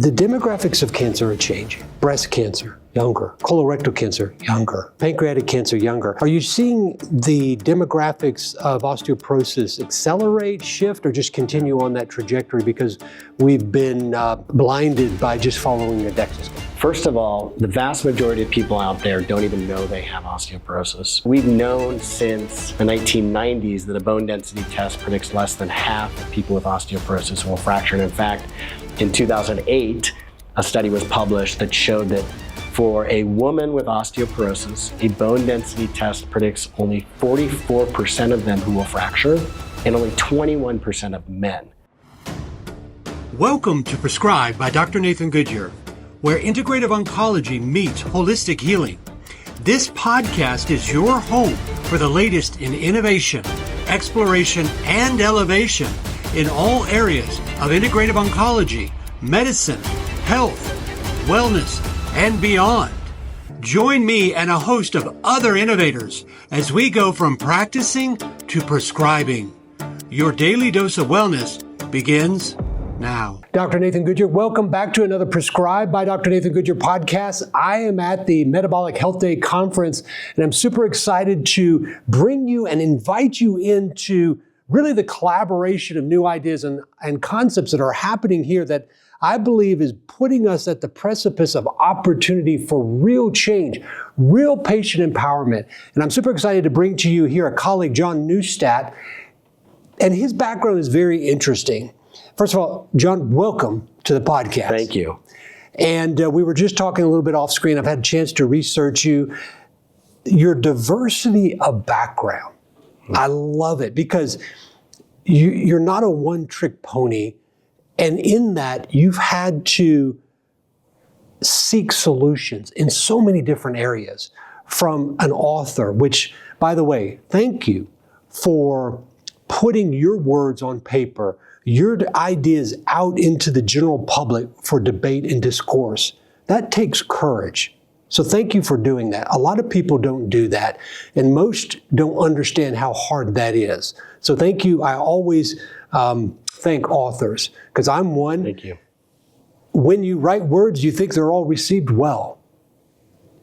The demographics of cancer are changing. Breast cancer, younger. Colorectal cancer, younger. Pancreatic cancer, younger. Are you seeing the demographics of osteoporosis accelerate, shift, or just continue on that trajectory because we've been blinded by just following the DEXA score? First of all, the vast majority of people out there don't even know they have osteoporosis. We've known since the 1990s that a bone density test predicts less than half of people with osteoporosis will fracture. And in fact, in 2008, a study was published that showed that for a woman with osteoporosis, a bone density test predicts only 44% of them who will fracture and only 21% of men. Welcome to Prescribed by Dr. Nathan Goodyear, where integrative oncology meets holistic healing. This podcast is your home for the latest in innovation, exploration, and elevation in all areas of integrative oncology, medicine, health, wellness, and beyond. Join me and a host of other innovators as we go from practicing to prescribing. Your daily dose of wellness begins now. Dr. Nathan Goodyear, welcome back to another Prescribed by Dr. Nathan Goodyear podcast. I am at the Metabolic Health Day Conference, and I'm super excited to bring you and invite you into really the collaboration of new ideas and concepts that are happening here that I believe is putting us at the precipice of opportunity for real change, real patient empowerment. And I'm super excited to bring to you here a colleague, John Neustadt, and his background is very interesting. First of all, John, welcome to the podcast. Thank you. And we were just talking a little bit off screen. I've had a chance to research you. Your diversity of background, I love it because you're not a one-trick pony. And in that, you've had to seek solutions in so many different areas from an author, which, by the way, thank you for putting your words on paper, your ideas out into the general public for debate and discourse. That takes courage. So thank you for doing that. A lot of people don't do that, and most don't understand how hard that is. So thank you. I always thank authors, because I'm one. Thank you. When you write words, you think they're all received well.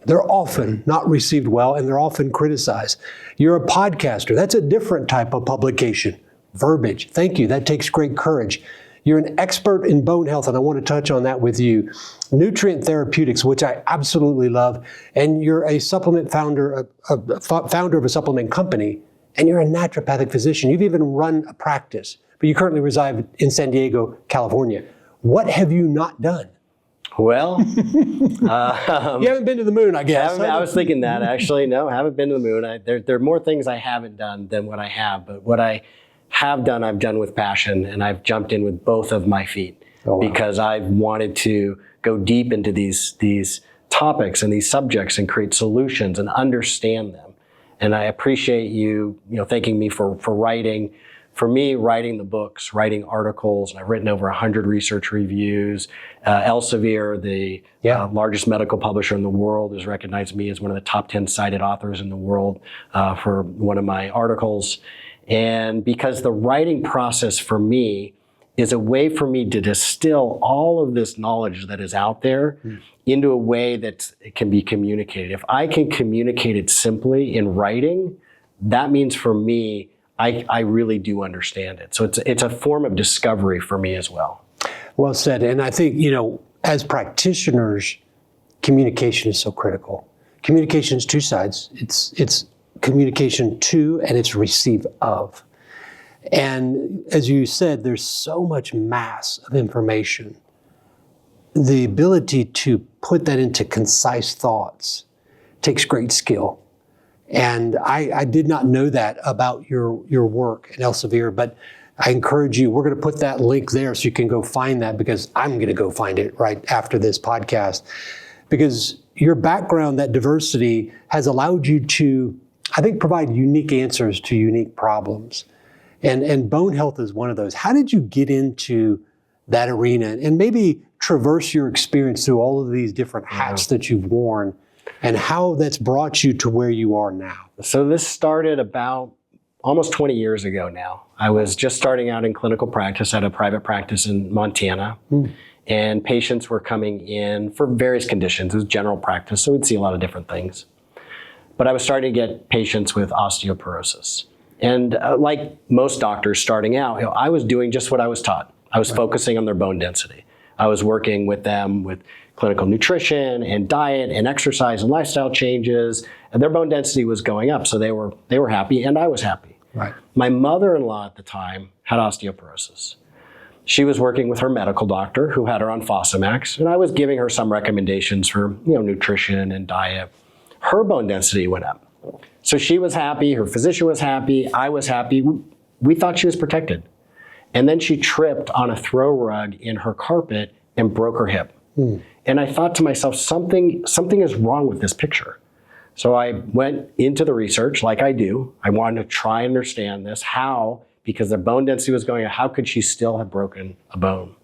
They're often not received well, and they're often criticized. You're a podcaster. That's a different type of publication. Verbiage. Thank you. That takes great courage. You're an expert in bone health, and I want to touch on that with you. Nutrient therapeutics, which I absolutely love, and you're a supplement founder of a supplement company, and you're a naturopathic physician. You've even run a practice, but you currently reside in San Diego, California. What have you not done? Well, you haven't been to the moon, I guess. I was thinking that, actually. No, I haven't been to the moon. There are more things I haven't done than what I have, but what I have done, I've done with passion, and I've jumped in with both of my feet because I've wanted to go deep into these topics and these subjects and create solutions and understand them. And I appreciate you thanking me for writing. For me, writing the books, writing articles, I've written over 100 research reviews. Elsevier, the largest medical publisher in the world, has recognized me as one of the top 10 cited authors in the world for one of my articles. And because the writing process for me is a way for me to distill all of this knowledge that is out there into a way that it can be communicated. If I can communicate it simply in writing, that means for me, I really do understand it. So it's a form of discovery for me as well. Well said. And I think, as practitioners, communication is so critical. Communication is two sides. It's communication to and it's receive of. And as you said, there's so much mass of information. The ability to put that into concise thoughts takes great skill. And I did not know that about your work at Elsevier, but I encourage you, we're going to put that link there so you can go find that, because I'm going to go find it right after this podcast. Because your background, that diversity, has allowed you to, I think, provide unique answers to unique problems. And bone health is one of those. How did you get into that arena and maybe traverse your experience through all of these different hats that you've worn, and how that's brought you to where you are now? So this started about almost 20 years ago now. I was just starting out in clinical practice at a private practice in Montana. and patients were coming in for various conditions. It was general practice, so we'd see a lot of different things. But I was starting to get patients with osteoporosis. And like most doctors starting out, I was doing just what I was taught. I was focusing on their bone density. I was working with them with clinical nutrition and diet and exercise and lifestyle changes, and their bone density was going up, so they were happy and I was happy. Right. My mother-in-law at the time had osteoporosis. She was working with her medical doctor who had her on Fosamax, and I was giving her some recommendations for nutrition and diet. Her bone density went up. So she was happy, her physician was happy, I was happy. We thought she was protected. And then she tripped on a throw rug in her carpet and broke her hip. And I thought to myself, something is wrong with this picture. So I went into the research like I do. I wanted to try and understand this. How? Because the bone density was going up, how could she still have broken a bone?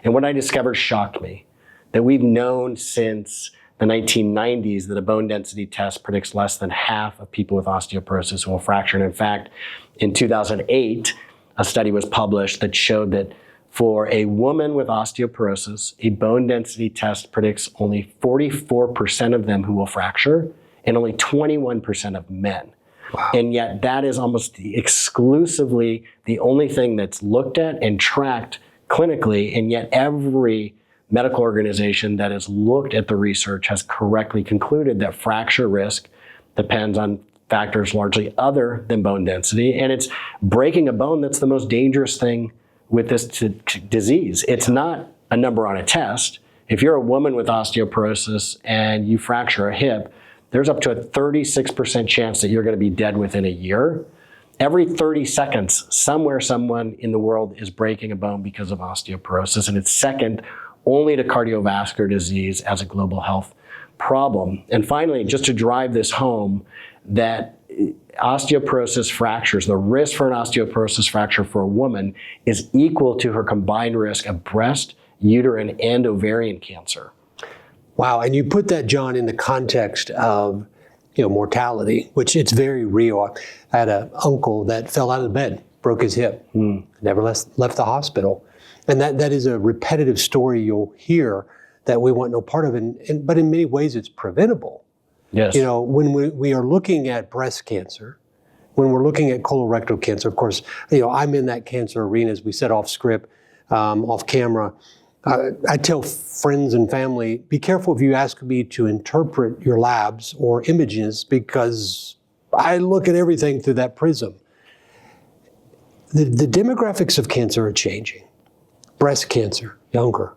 And what I discovered shocked me, that we've known since the 1990s that a bone density test predicts less than half of people with osteoporosis will fracture. And in fact, in 2008, a study was published that showed that for a woman with osteoporosis, a bone density test predicts only 44% of them who will fracture and only 21% of men. Wow. And yet that is almost exclusively the only thing that's looked at and tracked clinically, and yet every medical organization that has looked at the research has correctly concluded that fracture risk depends on factors largely other than bone density, and it's breaking a bone that's the most dangerous thing with this disease. It's not a number on a test. If you're a woman with osteoporosis and you fracture a hip, there's up to a 36% chance that you're going to be dead within a year. Every 30 seconds, somewhere, someone in the world is breaking a bone because of osteoporosis, and it's second only to cardiovascular disease as a global health problem. And finally, just to drive this home, that osteoporosis fractures, the risk for an osteoporosis fracture for a woman is equal to her combined risk of breast, uterine, and ovarian cancer. Wow, and you put that, John, in the context of mortality, which it's very real. I had an uncle that fell out of bed, broke his hip, never left the hospital. And that is a repetitive story you'll hear that we want no part of, but in many ways it's preventable. Yes. When we are looking at breast cancer, when we're looking at colorectal cancer, of course, I'm in that cancer arena, as we said off script, off camera. I tell friends and family, be careful if you ask me to interpret your labs or images, because I look at everything through that prism. The demographics of cancer are changing. Breast cancer, younger.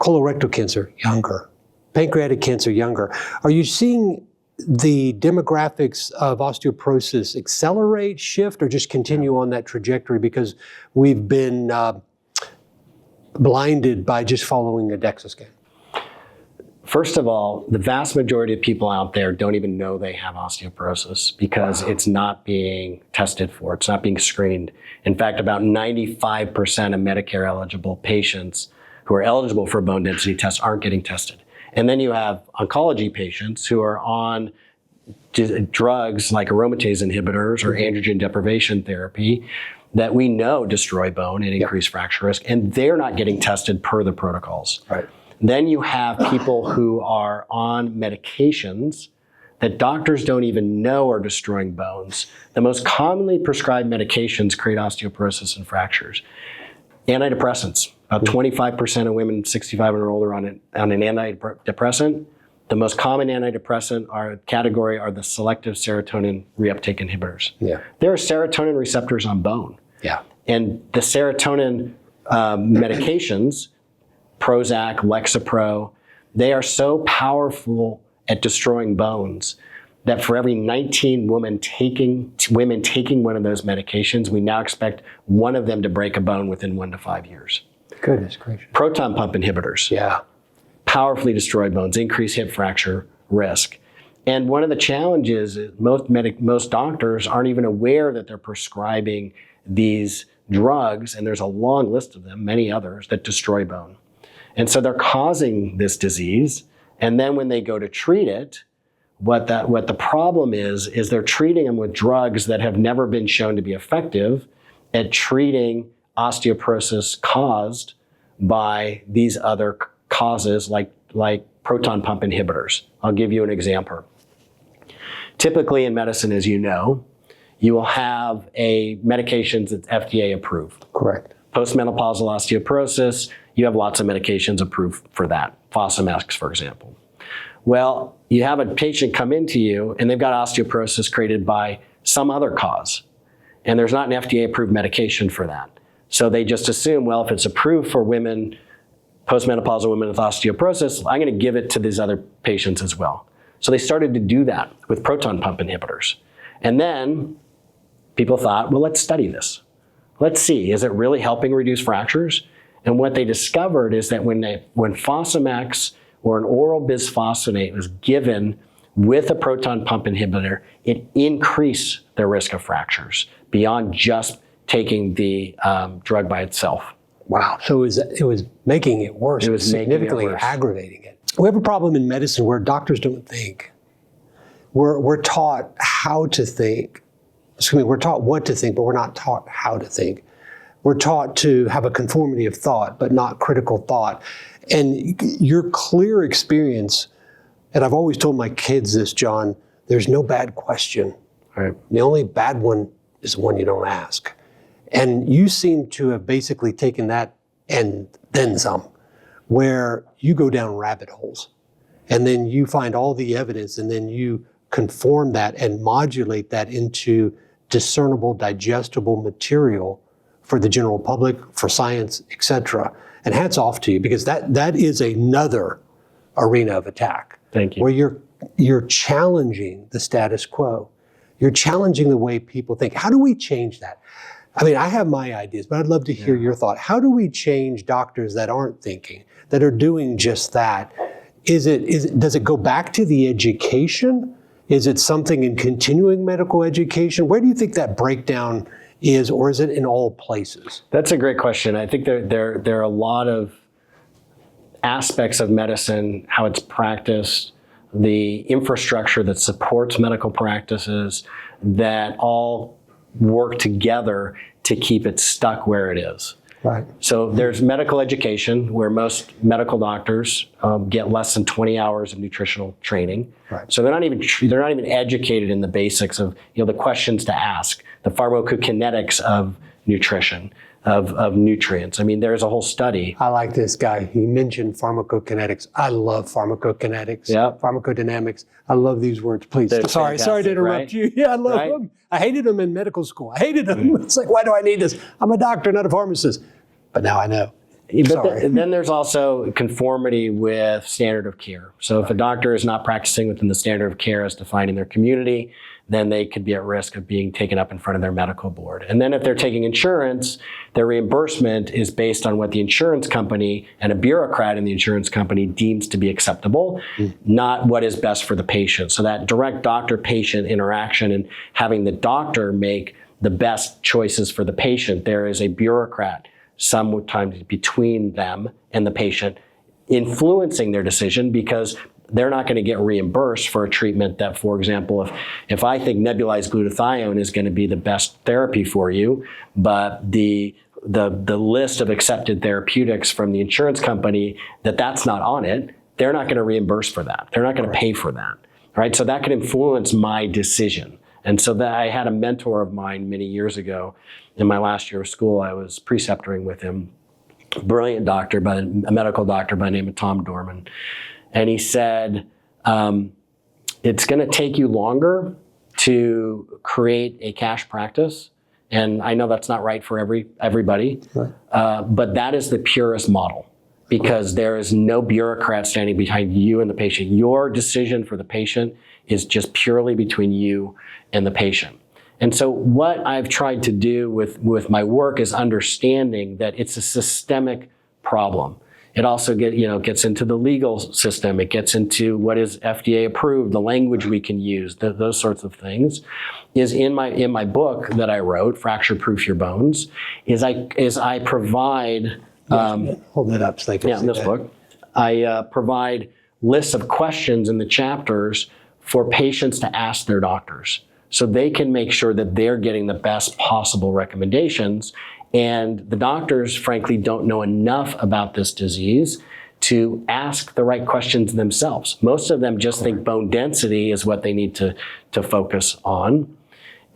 Colorectal cancer, younger. Pancreatic cancer, younger. Are you seeing the demographics of osteoporosis accelerate, shift, or just continue on that trajectory because we've been blinded by just following a DEXA scan? First of all, the vast majority of people out there don't even know they have osteoporosis because it's not being tested for. It's not being screened. In fact, about 95% of Medicare-eligible patients who are eligible for a bone density test aren't getting tested. And then you have oncology patients who are on drugs like aromatase inhibitors or androgen deprivation therapy that we know destroy bone and increase fracture risk, and they're not getting tested per the protocols. Right. Then you have people who are on medications that doctors don't even know are destroying bones. The most commonly prescribed medications create osteoporosis and fractures. Antidepressants. About 25% of women 65 and older on an antidepressant. The most common antidepressant category are the selective serotonin reuptake inhibitors. Yeah. There are serotonin receptors on bone. Yeah. And the serotonin medications, Prozac, Lexapro, they are so powerful at destroying bones that for every 19 women taking one of those medications, we now expect one of them to break a bone within 1 to 5 years. Goodness gracious. Proton pump inhibitors. Yeah. Powerfully destroy bones, increase hip fracture risk. And one of the challenges is most doctors aren't even aware that they're prescribing these drugs, and there's a long list of them, many others, that destroy bone. And so they're causing this disease, and then when they go to treat it, what the problem is they're treating them with drugs that have never been shown to be effective at treating osteoporosis caused by these other causes like proton pump inhibitors. I'll give you an example. Typically in medicine, as you know, you will have a medication that's FDA approved. Correct. Postmenopausal osteoporosis, you have lots of medications approved for that. Fosamax, for example. Well, you have a patient come into you and they've got osteoporosis created by some other cause. And there's not an FDA approved medication for that. So they just assume, well, if it's approved for women, postmenopausal women with osteoporosis, I'm going to give it to these other patients as well. So they started to do that with proton pump inhibitors. And then people thought, well, let's study this. Let's see, is it really helping reduce fractures? And what they discovered is that when Fosamax or an oral bisphosphonate was given with a proton pump inhibitor, it increased their risk of fractures beyond just taking the drug by itself. Wow. So it was making it worse. It was significantly aggravating it. We have a problem in medicine where doctors don't think. We're taught how to think. We're taught what to think, but we're not taught how to think. We're taught to have a conformity of thought, but not critical thought. And your clear experience, and I've always told my kids this, John, there's no bad question. Right. The only bad one is the one you don't ask. And you seem to have basically taken that and then some, where you go down rabbit holes and then you find all the evidence and then you conform that and modulate that into discernible, digestible material for the general public, for science, etc. And hats off to you, because that is another arena of attack. Thank you. Where you're challenging the status quo. You're challenging the way people think. How do we change that? I mean, I have my ideas, but I'd love to hear your thought. How do we change doctors that aren't thinking, that are doing just that? Does it go back to the education? Is it something in continuing medical education? Where do you think that breakdown is, or is it in all places? That's a great question. I think there are a lot of aspects of medicine, how it's practiced, the infrastructure that supports medical practices, that all work together to keep it stuck where it is. Right. So there's medical education, where most medical doctors get less than 20 hours of nutritional training. Right. So they're not even educated in the basics of the questions to ask, the pharmacokinetics of nutrition, of nutrients. I mean, there's a whole study. I like this guy. He mentioned pharmacokinetics. I love pharmacokinetics. Yep. Pharmacodynamics. I love these words. Please. They're Sorry to fantastic, interrupt right? you. Yeah, I love Right? them. I hated them in medical school. I hated them. It's like, why do I need this? I'm a doctor, not a pharmacist. But now I know. But then there's also conformity with standard of care. So if a doctor is not practicing within the standard of care as defined in their community, then they could be at risk of being taken up in front of their medical board. And then if they're taking insurance, their reimbursement is based on what the insurance company and a bureaucrat in the insurance company deems to be acceptable, not what is best for the patient. So that direct doctor-patient interaction and having the doctor make the best choices for the patient, there is a bureaucrat sometimes between them and the patient influencing their decision, because they're not going to get reimbursed for a treatment that, for example, if I think nebulized glutathione is going to be the best therapy for you, but the list of accepted therapeutics from the insurance company, that's not on it, they're not going to reimburse for that. They're not going to pay for that, right? So that could influence my decision. And so that I had a mentor of mine many years ago. In my last year of school, I was preceptoring with him, a brilliant doctor, a medical doctor by the name of Tom Dorman. And he said, it's going to take you longer to create a cash practice. And I know that's not right for everybody, right. But that is the purest model, because there is no bureaucrat standing behind you and the patient. Your decision for the patient is just purely between you and the patient. And so what I've tried to do with my work is understanding that it's a systemic problem. It also gets into the legal system. It gets into what is FDA approved, the language we can use, those sorts of things. Is in my book that I wrote, Fracture Proof Your Bones, is I provide hold that up so they can see in this that. book. I provide lists of questions in the chapters for patients to ask their doctors, so they can make sure that they're getting the best possible recommendations. And the doctors, frankly, don't know enough about this disease to ask the right questions themselves. Most of them just think bone density is what they need to focus on.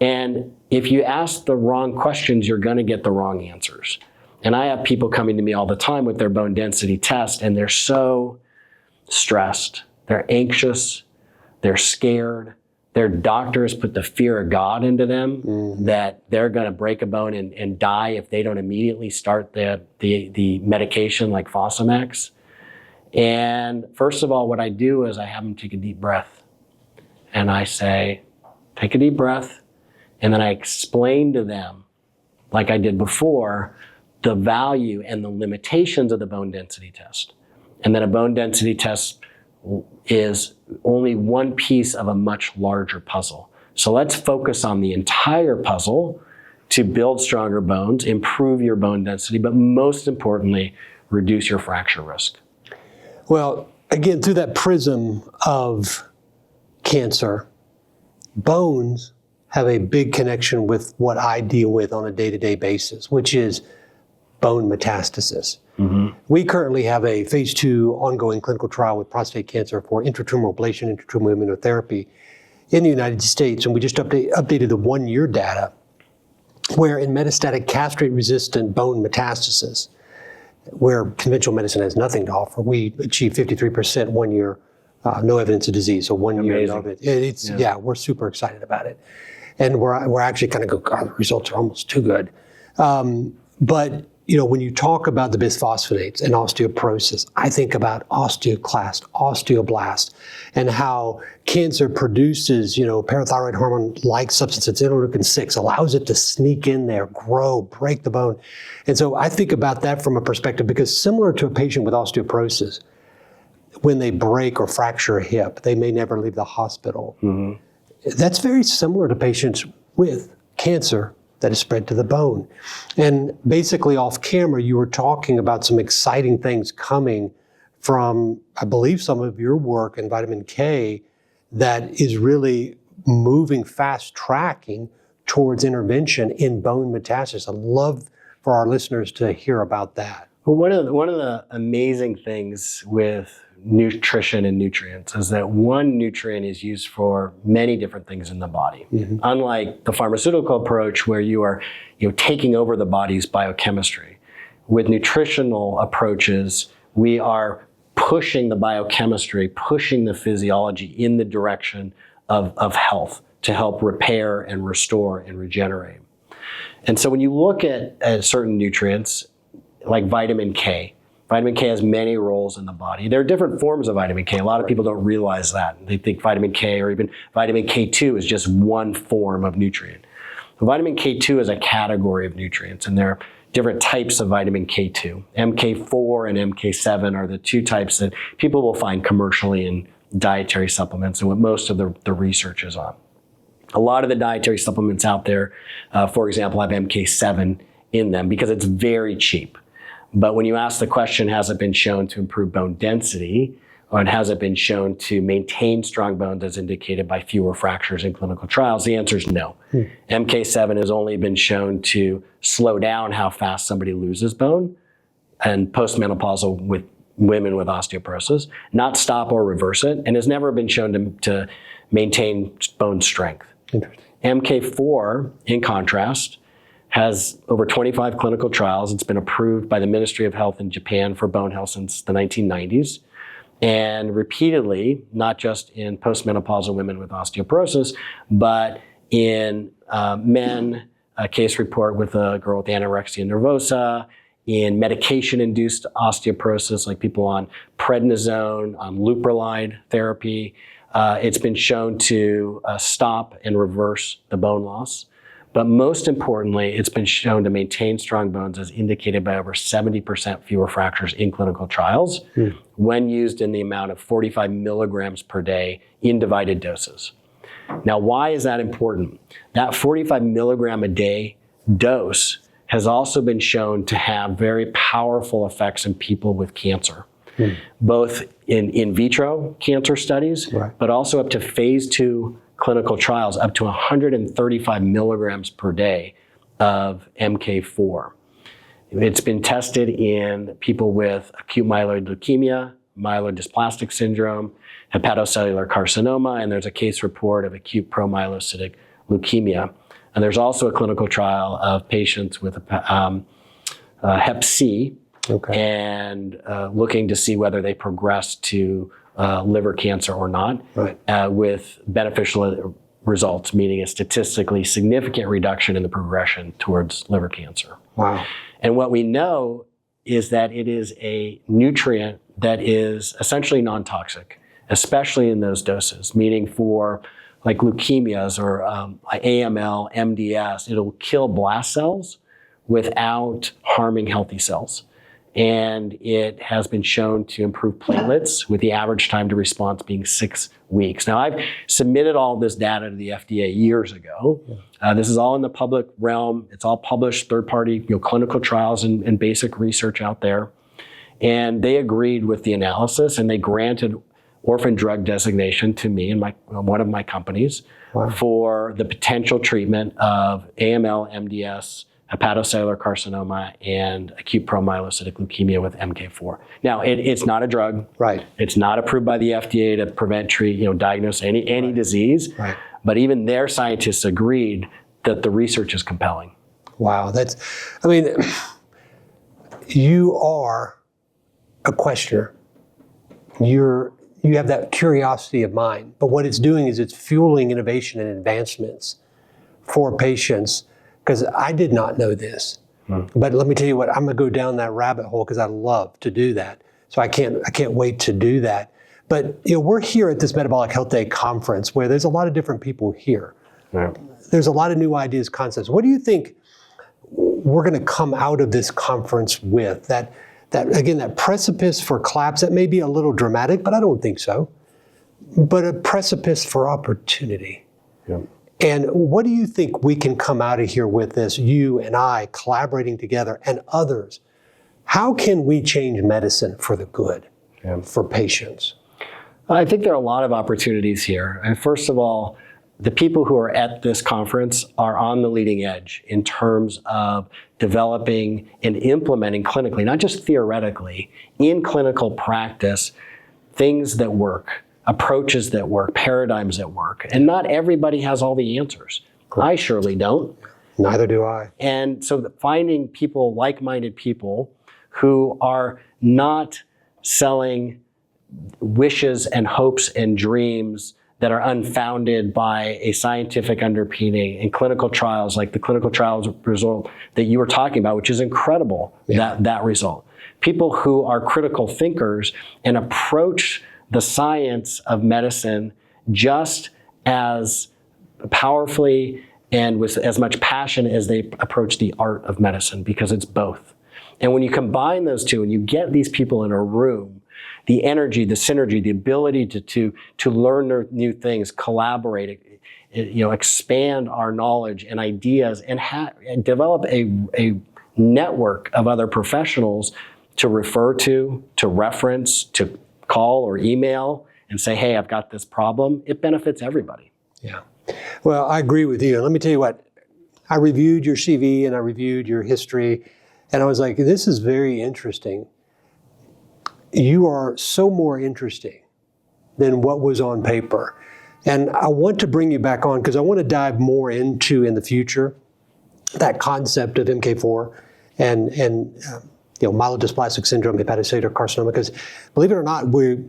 And if you ask the wrong questions, you're going to get the wrong answers. And I have people coming to me all the time with their bone density test, and they're so stressed, they're anxious, they're scared. Their doctors put the fear of God into them that they're going to break a bone and die if they don't immediately start the medication like Fosamax. And first of all, what I do is I have them take a deep breath. And I say, take a deep breath. And then I explain to them, like I did before, the value and the limitations of the bone density test. And then a bone density test is only one piece of a much larger puzzle. So let's focus on the entire puzzle to build stronger bones, improve your bone density, but most importantly, reduce your fracture risk. Well, again, through that prism of cancer, bones have a big connection with what I deal with on a day-to-day basis, which is bone metastasis. We currently have a phase 2 ongoing clinical trial with prostate cancer for intratumoral ablation, intratumoral immunotherapy in the United States. And we just updated the 1-year data where in metastatic castrate-resistant bone metastasis, where conventional medicine has nothing to offer, we achieved 53% 1 year, no evidence of disease. So 1 year of it. Yeah, we're super excited about it. And we're actually kind of go, God, the results are almost too good. But you know, when you talk about the bisphosphonates and osteoporosis, I think about osteoclast, osteoblast, and how cancer produces, you know, parathyroid hormone-like substances, interleukin-6, allows it to sneak in there, grow, break the bone. And so I think about that from a perspective, because similar to a patient with osteoporosis, when they break or fracture a hip, they may never leave the hospital. That's very similar to patients with cancer that is spread to the bone. And basically off camera, you were talking about some exciting things coming from, I believe, some of your work in vitamin K that is really moving, fast tracking towards intervention in bone metastasis. I'd love for our listeners to hear about that. Well, one of the amazing things with nutrition and nutrients is that one nutrient is used for many different things in the body. Unlike the pharmaceutical approach where you are taking over the body's biochemistry. With nutritional approaches, we are pushing the biochemistry, pushing the physiology in the direction of health to help repair and restore and regenerate. And so when you look at certain nutrients, like vitamin K has many roles in the body. There are different forms of vitamin K. A lot of people don't realize that. They think vitamin K or even vitamin K2 is just one form of nutrient. Vitamin K2 is a category of nutrients, and there are different types of vitamin K2. MK4 and MK7 are the two types that people will find commercially in dietary supplements and what most of the research is on. A lot of the dietary supplements out there, for example, have MK7 in them because it's very cheap. But when you ask the question, has it been shown to improve bone density, or has it been shown to maintain strong bones as indicated by fewer fractures in clinical trials? The answer is no. MK7 has only been shown to slow down how fast somebody loses bone and postmenopausal with women with osteoporosis, not stop or reverse it, and has never been shown to maintain bone strength. MK4, in contrast, has over 25 clinical trials. It's been approved by the Ministry of Health in Japan for bone health since the 1990s. And repeatedly, not just in postmenopausal women with osteoporosis, but in men, a case report with a girl with anorexia nervosa, in medication-induced osteoporosis, like people on prednisone, on leuprolide therapy. It's been shown to stop and reverse the bone loss. But most importantly, it's been shown to maintain strong bones as indicated by over 70% fewer fractures in clinical trials when used in the amount of 45 milligrams per day in divided doses. Now, why is that important? That 45 milligram a day dose has also been shown to have very powerful effects in people with cancer, both in vitro cancer studies, but also up to phase 2 clinical trials, up to 135 milligrams per day of MK4. It's been tested in people with acute myeloid leukemia, myelodysplastic syndrome, hepatocellular carcinoma, and there's a case report of acute promyelocytic leukemia. And there's also a clinical trial of patients with Hep C, and looking to see whether they progress to liver cancer or not, with beneficial results, meaning a statistically significant reduction in the progression towards liver cancer. Wow. And what we know is that it is a nutrient that is essentially non-toxic, especially in those doses, meaning for like leukemias or AML, MDS, it'll kill blast cells without harming healthy cells. And it has been shown to improve platelets with the average time to response being 6 weeks. Now, I've submitted all this data to the FDA years ago. This is all in the public realm. It's all published, third-party, clinical trials and basic research out there. And they agreed with the analysis, and they granted orphan drug designation to me and one of my companies for the potential treatment of AML, MDS, hepatocellular carcinoma, and acute promyelocytic leukemia with MK4. Now, it's not a drug. Right. It's not approved by the FDA to prevent, treat, diagnose any disease. Right. But even their scientists agreed that the research is compelling. Wow. You are a questioner. You have that curiosity of mind, but what it's doing is it's fueling innovation and advancements for patients. Because I did not know this, but let me tell you what, I'm going to go down that rabbit hole because I love to do that. So I can't wait to do that. But we're here at this Metabolic Health Day conference where there's a lot of different people here. Yeah. There's a lot of new ideas, concepts. What do you think we're going to come out of this conference with? That precipice for collapse, that may be a little dramatic, but I don't think so. But a precipice for opportunity. Yeah. And what do you think we can come out of here with this, you and I collaborating together and others? How can we change medicine for the good, for patients? I think there are a lot of opportunities here. And first of all, the people who are at this conference are on the leading edge in terms of developing and implementing clinically, not just theoretically, in clinical practice, things that work, approaches that work, paradigms that work. And not everybody has all the answers. I surely don't. Neither do I. And so finding people, like-minded people, who are not selling wishes and hopes and dreams that are unfounded by a scientific underpinning in clinical trials, like the clinical trials result that you were talking about, which is incredible, that result. People who are critical thinkers and approach the science of medicine just as powerfully and with as much passion as they approach the art of medicine, because it's both. And when you combine those two and you get these people in a room, the energy, the synergy, the ability to learn new things, collaborate, expand our knowledge and ideas, and develop a network of other professionals to refer to reference, to call or email and say, hey, I've got this problem. It benefits everybody. Yeah. Well, I agree with you. Let me tell you what, I reviewed your CV and I reviewed your history, and I was like, this is very interesting. You are so more interesting than what was on paper. And I want to bring you back on because I want to dive more into, in the future, that concept of MK4 and myelodysplastic syndrome, hepatocellular carcinoma, because believe it or not, we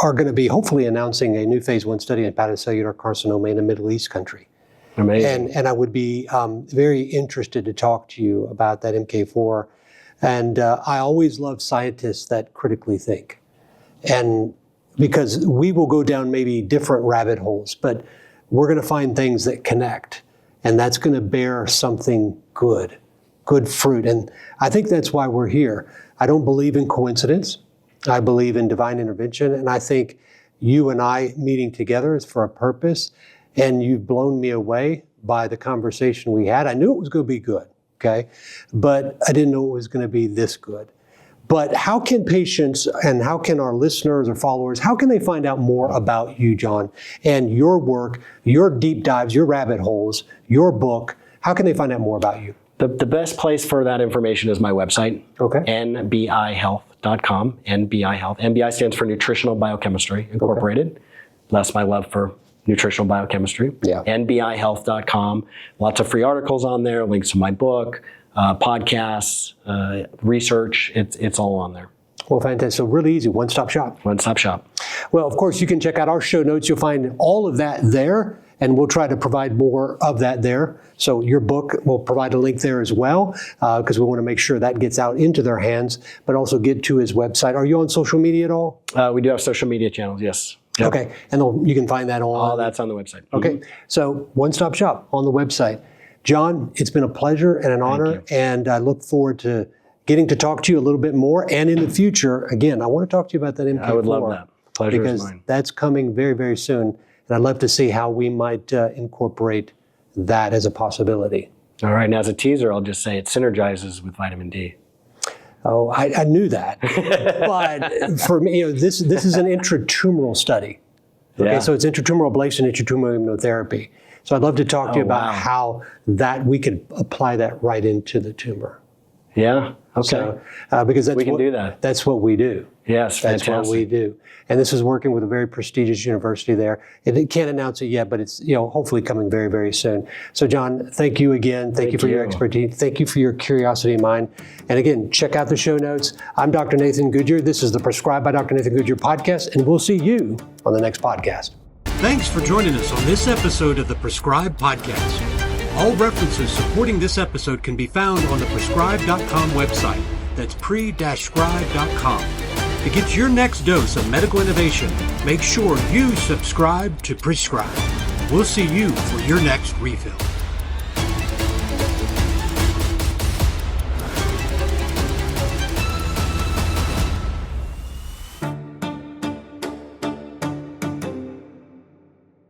are going to be hopefully announcing a new phase 1 study in hepatocellular carcinoma in a Middle East country. Amazing. And I would be very interested to talk to you about that MK4. And I always love scientists that critically think. And because we will go down maybe different rabbit holes, but we're going to find things that connect. And that's going to bear something good fruit. And I think that's why we're here. I don't believe in coincidence. I believe in divine intervention. And I think you and I meeting together is for a purpose. And you've blown me away by the conversation we had. I knew it was going to be good, okay? But I didn't know it was going to be this good. But how can patients and how can our listeners or followers, how can they find out more about you, John, and your work, your deep dives, your rabbit holes, your book? How can they find out more about you? The best place for that information is my website, Okay. nbihealth.com, NBI Health. NBI stands for Nutritional Biochemistry Incorporated. Bless my love for nutritional biochemistry. Yeah. nbihealth.com. Lots of free articles on there, links to my book, podcasts, research. It's all on there. Well, fantastic. So really easy, one-stop shop. One-stop shop. Well, of course, you can check out our show notes. You'll find all of that there, and we'll try to provide more of that there. So your book will provide a link there as well, because we want to make sure that gets out into their hands, but also get to his website. Are you on social media at all? We do have social media channels, yes. Yep. Okay, and you can find that on. All that's on the website. Okay, so one-stop shop on the website. John, it's been a pleasure and an honor, and I look forward to getting to talk to you a little bit more. And in the future, again, I want to talk to you about that MP4. I would love that. Pleasure is because mine. that's coming very, very soon. And I'd love to see how we might incorporate that as a possibility. All right, and as a teaser, I'll just say it synergizes with vitamin D. Oh, I knew that. But for me, this is an intratumoral study. Okay, Yeah. so it's intratumoral ablation, intratumoral immunotherapy. So I'd love to talk to you about wow. how that we could apply that right into the tumor. Yeah, okay. So, because that's We can do that. That's what we do. Yes, That's fantastic. what we do. And this is working with a very prestigious university there. It can't announce it yet, but it's hopefully coming very, very soon. So John, thank you again. Thank you for your expertise. Thank you for your curiosity of mine. And again, check out the show notes. I'm Dr. Nathan Goodyear. This is the Prescribed by Dr. Nathan Goodyear podcast, and we'll see you on the next podcast. Thanks for joining us on this episode of the Prescribed Podcast. All references supporting this episode can be found on the prescribed.com website. That's pre-scribe.com. To get your next dose of medical innovation, make sure you subscribe to Prescribe. We'll see you for your next refill.